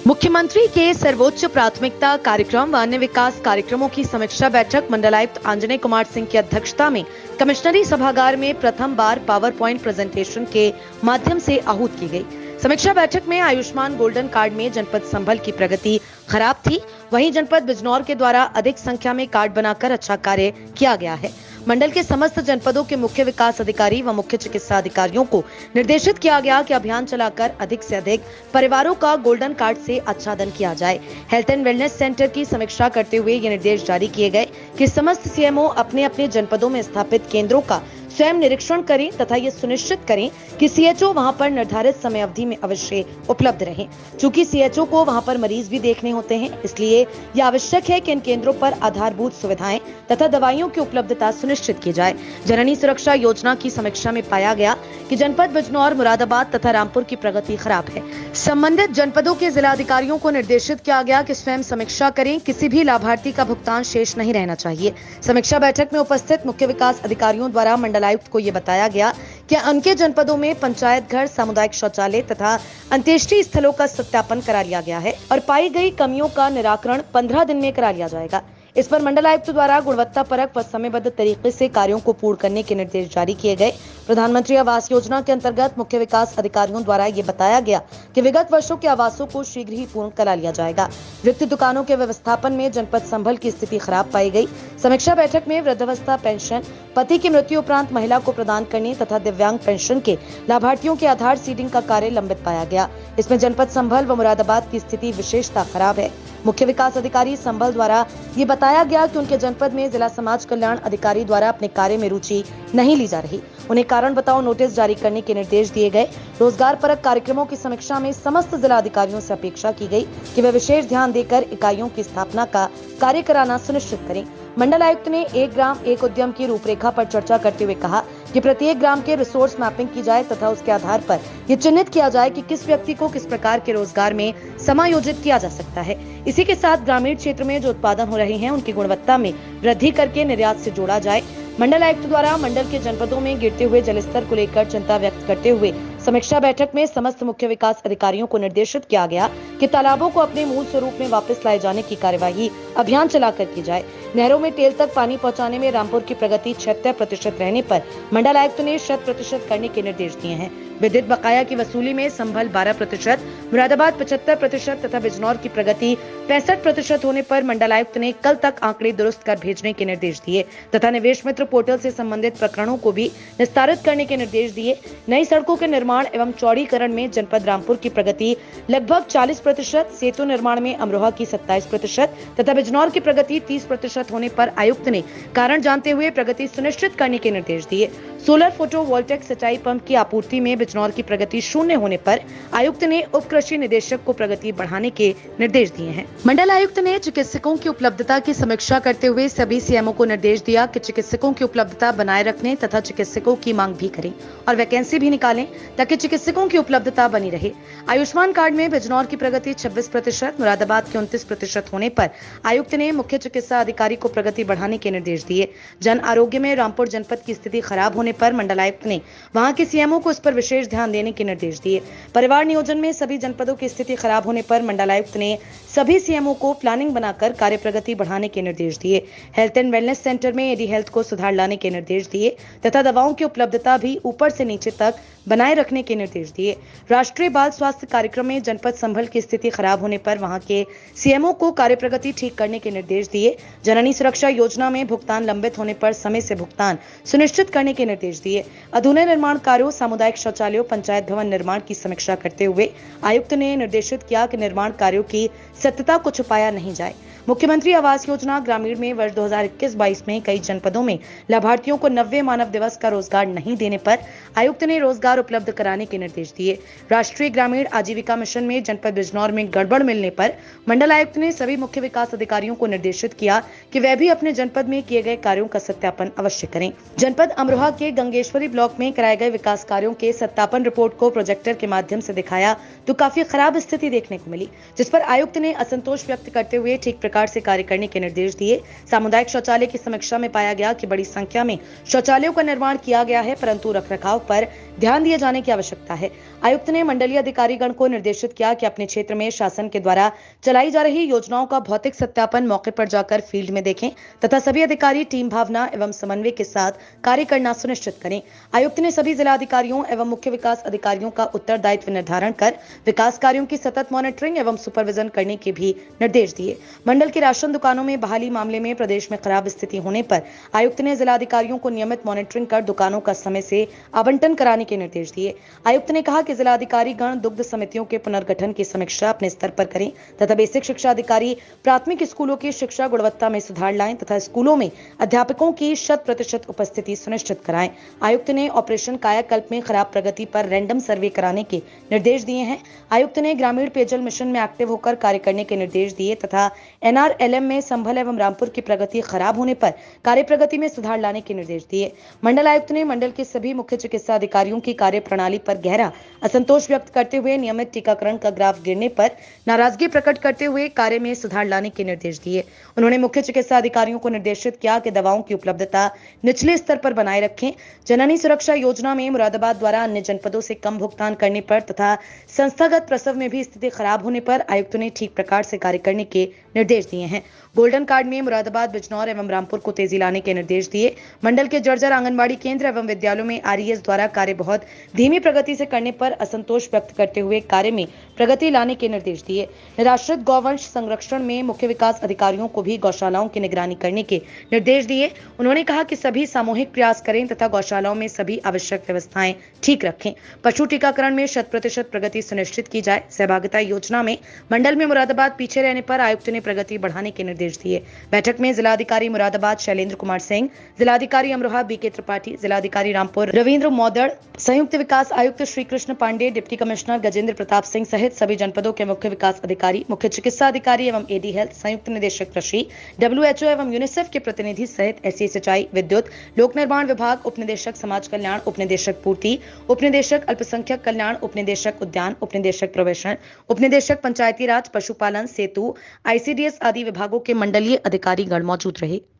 मुख्यमंत्री के सर्वोच्च प्राथमिकता कार्यक्रम व अन्य विकास कार्यक्रमों की समीक्षा बैठक मंडलायुक्त आंजनेय कुमार सिंह की अध्यक्षता में कमिश्नरी सभागार में प्रथम बार पावर पॉइंट प्रेजेंटेशन के माध्यम से आहूत की गई। समीक्षा बैठक में आयुष्मान गोल्डन कार्ड में जनपद संभल की प्रगति खराब थी, वहीं जनपद बिजनौर के द्वारा अधिक संख्या में कार्ड बनाकर अच्छा कार्य किया गया है। मंडल के समस्त जनपदों के मुख्य विकास अधिकारी व मुख्य चिकित्सा अधिकारियों को निर्देशित किया गया कि अभियान चलाकर अधिक से अधिक परिवारों का गोल्डन कार्ड से आच्छादन किया जाए। हेल्थ एंड वेलनेस सेंटर की समीक्षा करते हुए ये निर्देश जारी किए गए कि समस्त सीएमओ अपने अपने जनपदों में स्थापित केंद्रों का स्वयं निरीक्षण करें तथा ये सुनिश्चित करें कि सीएचओ वहां पर निर्धारित समय अवधि में अवश्य उपलब्ध रहें। चूंकि सीएचओ को वहां पर मरीज भी देखने होते हैं, इसलिए यह आवश्यक है कि इन केंद्रों पर आधारभूत सुविधाएं तथा दवाइयों की उपलब्धता सुनिश्चित की जाए। जननी सुरक्षा योजना की समीक्षा में पाया गया कि जनपद बिजनौर, मुरादाबाद तथा रामपुर की प्रगति खराब है। संबंधित जनपदों के जिलाधिकारियों को निर्देशित किया गया कि स्वयं समीक्षा करें, किसी भी लाभार्थी का भुगतान शेष नहीं रहना चाहिए। समीक्षा बैठक में उपस्थित मुख्य विकास अधिकारियों द्वारा मंडलायुक्त को यह बताया गया कि उनके जनपदों में पंचायत घर, सामुदायिक शौचालय तथा अंत्येष्टि स्थलों का सत्यापन करा लिया गया है और पाई गई कमियों का निराकरण 15 दिन में करा लिया जाएगा। इस पर मंडलायुक्त द्वारा गुणवत्ता परक व समयबद्ध तरीके से कार्यों को पूर्ण करने के निर्देश जारी किए गए। प्रधानमंत्री आवास योजना के अंतर्गत मुख्य विकास अधिकारियों द्वारा ये बताया गया कि विगत वर्षों के आवासों को शीघ्र ही पूर्ण करा लिया जाएगा। रिक्त दुकानों के व्यवस्थापन में जनपद संभल की स्थिति खराब पाई गई। समीक्षा बैठक में वृद्धावस्था पेंशन, पति की मृत्यु उपरांत महिला को प्रदान करने तथा दिव्यांग पेंशन के लाभार्थियों के आधार सीडिंग का कार्य लंबित पाया गया। इसमें जनपद संभल व मुरादाबाद की स्थिति विशेषता खराब है। मुख्य विकास अधिकारी संभल द्वारा ये बताया गया कि उनके जनपद में जिला समाज कल्याण अधिकारी द्वारा अपने कार्य में रुचि नहीं ली जा रही। उन्हें कारण बताओ नोटिस जारी करने के निर्देश दिए गए। रोजगार परक कार्यक्रमों की समीक्षा में समस्त जिला अधिकारियों से अपेक्षा की गई कि वे विशेष ध्यान देकर इकाइयों की स्थापना का कार्य कराना सुनिश्चित करें। मंडल आयुक्त ने एक ग्राम एक उद्यम की रूपरेखा पर चर्चा करते हुए कहा कि प्रत्येक ग्राम के रिसोर्स मैपिंग की जाए तथा उसके आधार पर ये चिन्हित किया जाए कि किस व्यक्ति को किस प्रकार के रोजगार में समायोजित किया जा सकता है। इसी के साथ ग्रामीण क्षेत्र में जो उत्पादन हो रहे हैं उनकी गुणवत्ता में वृद्धि करके निर्यात से जोड़ा जाए। मंडल आयुक्त द्वारा मंडल के जनपदों में गिरते हुए जलस्तर को लेकर चिंता व्यक्त करते हुए समीक्षा बैठक में समस्त मुख्य विकास अधिकारियों को निर्देशित किया गया कि तालाबों को अपने मूल स्वरूप में वापस लाए जाने की कार्यवाही अभियान चलाकर की जाए। नहरों में टेल तक पानी पहुंचाने में रामपुर की प्रगति 76% रहने पर मंडल आयुक्त ने 100% करने के निर्देश दिए हैं। विद्युत बकाया की वसूली में संभल 12%, मुरादाबाद 75% तथा बिजनौर की प्रगति 65% होने पर मंडल आयुक्त ने कल तक आंकड़े दुरुस्त कर भेजने के निर्देश दिए तथा निवेश मित्र पोर्टल से संबंधित प्रकरणों को भी निस्तारित करने के निर्देश दिए। नई सड़कों के निर्माण एवं चौड़ीकरण में जनपद रामपुर की प्रगति लगभग 40%, सेतु निर्माण में अमरोहा की 27% तथा बिजनौर की प्रगति 30% होने पर आयुक्त ने कारण जानते हुए प्रगति सुनिश्चित करने के निर्देश दिए। सोलर फोटोवोल्टेक सिंचाई पंप की आपूर्ति में बिजनौर की प्रगति 0 होने पर आयुक्त ने उप कृषि निदेशक को प्रगति बढ़ाने के निर्देश दिए हैं। मंडल आयुक्त ने चिकित्सकों की उपलब्धता की समीक्षा करते हुए सभी सीएमओ को निर्देश दिया कि चिकित्सकों की उपलब्धता बनाए रखने तथा चिकित्सकों की मांग भी करें और वैकेंसी भी निकालें ताकि चिकित्सकों की उपलब्धता बनी रहे। आयुष्मान कार्ड में बिजनौर की प्रगति 26%, मुरादाबाद के 29% होने पर आयुक्त ने मुख्य चिकित्सा अधिकारी को प्रगति बढ़ाने के निर्देश दिए। जन आरोग्य में रामपुर जनपद की स्थिति खराब होने पर मंडलायुक्त ने वहां के सीएमओ को इस पर विशेष ध्यान देने के निर्देश दिए। परिवार नियोजन में सभी जनपदों की स्थिति खराब होने पर मंडलायुक्त ने सभी सीएमओ को प्लानिंग बनाकर कार्य प्रगति बढ़ाने के निर्देश दिए। हेल्थ एंड वेलनेस सेंटर में एडी हेल्थ को सुधार लाने के निर्देश दिए तथा दवाओं की उपलब्धता भी ऊपर से नीचे तक बनाए रखने के निर्देश दिए। राष्ट्रीय बाल स्वास्थ्य कार्यक्रम में जनपद संभल की स्थिति खराब होने पर वहां के सीएमओ को कार्य प्रगति ठीक करने के निर्देश दिए। जननी सुरक्षा योजना में भुगतान लंबित होने पर समय से भुगतान सुनिश्चित करने के निर्देश दिए। अधूरे निर्माण कार्यों, सामुदायिक शौचालयों, पंचायत भवन निर्माण की समीक्षा करते हुए आयुक्त ने निर्देशित किया कि निर्माण कार्यों की सत्यता को छुपाया नहीं जाए। मुख्यमंत्री आवास योजना ग्रामीण में वर्ष 2021-22 में कई जनपदों में लाभार्थियों को 90 मानव दिवस का रोजगार नहीं देने पर आयुक्त ने रोजगार उपलब्ध कराने के निर्देश दिए। राष्ट्रीय ग्रामीण आजीविका मिशन में जनपद बिजनौर में गड़बड़ मिलने पर मंडल आयुक्त ने सभी मुख्य विकास अधिकारियों को निर्देशित किया कि वे भी अपने जनपद में किए गए कार्यों का सत्यापन अवश्य करें। जनपद अमरोहा के गंगेश्वरी ब्लॉक में कराए गए विकास कार्यों के सत्यापन रिपोर्ट को प्रोजेक्टर के माध्यम से दिखाया तो काफी खराब स्थिति देखने को मिली, जिस पर आयुक्त ने असंतोष व्यक्त करते हुए ठीक प्रकार से कार्य करने के निर्देश दिए। सामुदायिक शौचालय की समीक्षा में पाया गया कि बड़ी संख्या में शौचालयों का निर्माण किया गया है, परंतु रखरखाव पर ध्यान दिए जाने की आवश्यकता है। आयुक्त ने मंडलीय अधिकारीगण को निर्देशित किया कि अपने क्षेत्र में शासन के द्वारा चलाई जा रही योजनाओं का भौतिक सत्यापन मौके पर जाकर फील्ड में देखें तथा सभी अधिकारी टीम भावना एवं समन्वय के साथ कार्य करना सुनिश्चित करें। आयुक्त ने सभी जिलाधिकारियों एवं मुख्य विकास अधिकारियों का उत्तरदायित्व निर्धारण कर विकास कार्यों की सतत मॉनिटरिंग एवं सुपरविजन करने के भी निर्देश दिए। मंडल की राशन दुकानों में बहाली मामले में प्रदेश में खराब स्थिति होने पर आयुक्त ने जिलाधिकारियों को नियमित मॉनिटरिंग कर दुकानों का समय से आवंटन कराने के निर्देश दिए। आयुक्त ने कहा कि जिलाधिकारी गण दुग्ध समितियों के पुनर्गठन की समीक्षा अपने स्तर पर करें तथा बेसिक शिक्षा अधिकारी प्राथमिक स्कूलों की शिक्षा गुणवत्ता में सुधार लाएं तथा स्कूलों में अध्यापकों की 100% उपस्थिति सुनिश्चित कराएं। आयुक्त ने ऑपरेशन कायाकल्प में खराब प्रगति पर रैंडम सर्वे कराने के निर्देश दिए हैं। आयुक्त ने ग्रामीण पेयजल मिशन में एक्टिव होकर कार्य करने के निर्देश दिए तथा NRLM में संभल एवं रामपुर की प्रगति खराब होने पर कार्य प्रगति में सुधार लाने के निर्देश दिए। मंडल आयुक्त ने मंडल के सभी मुख्य चिकित्सा अधिकारियों की कार्य प्रणाली पर गहरा असंतोष व्यक्त करते हुए नियमित टीकाकरण का ग्राफ गिरने पर नाराजगी प्रकट करते हुए कार्य में सुधार लाने के निर्देश दिए। उन्होंने मुख्य चिकित्सा अधिकारियों को निर्देशित किया कि दवाओं की उपलब्धता निचले स्तर पर बनाए रखें। जननी सुरक्षा योजना में मुरादाबाद द्वारा अन्य जनपदों से कम भुगतान करने पर तथा संस्थागत प्रसव में भी स्थिति खराब होने पर आयुक्त ने ठीक प्रकार से कार्य करने के निर्देश दिए हैं। गोल्डन कार्ड में मुरादाबाद, बिजनौर एवं रामपुर को तेजी लाने के निर्देश दिए। मंडल के जर्जर आंगनबाड़ी केंद्र एवं विद्यालयों में RES द्वारा कार्य बहुत धीमी प्रगति से करने पर असंतोष व्यक्त करते हुए कार्य में प्रगति लाने के निर्देश दिए। निराश्रित गौवंश संरक्षण में मुख्य विकास अधिकारियों को भी गौशालाओं की निगरानी करने के निर्देश दिए। उन्होंने कहा कि सभी सामूहिक प्रयास करें तथा गौशालाओं में सभी आवश्यक व्यवस्थाएं ठीक रखें। पशु टीकाकरण में 100% प्रगति सुनिश्चित की जाए। सहभागिता योजना में मंडल में मुरादाबाद पीछे रहने पर आयुक्त ने प्रगति बढ़ाने के निर्देश दिए। बैठक में जिलाधिकारी मुरादाबाद शैलेंद्र कुमार सिंह, जिलाधिकारी अमरोहा BK त्रिपाठी, जिलाधिकारी रामपुर रविंद्र मोदड़, संयुक्त विकास आयुक्त श्री कृष्ण पांडे, डिप्टी कमिश्नर गजेंद्र प्रताप सिंह सहित सभी जनपदों के मुख्य विकास अधिकारी, मुख्य चिकित्सा अधिकारी एवं AD हेल्थ, संयुक्त निदेशक कृषि, WHO एवं यूनिसेफ के प्रतिनिधि सहित SC सिंचाई, विद्युत, लोक निर्माण विभाग, उपनिदेशक समाज कल्याण, उपनिदेशक पूर्ति, उपनिदेशक अल्पसंख्यक कल्याण, उपनिदेशक उद्यान, उपनिदेशक प्रवेशन, उपनिदेशक पंचायती राज, पशुपालन, सेतु, ICDS आदि विभागों के मंडलीय अधिकारी गण मौजूद रहे।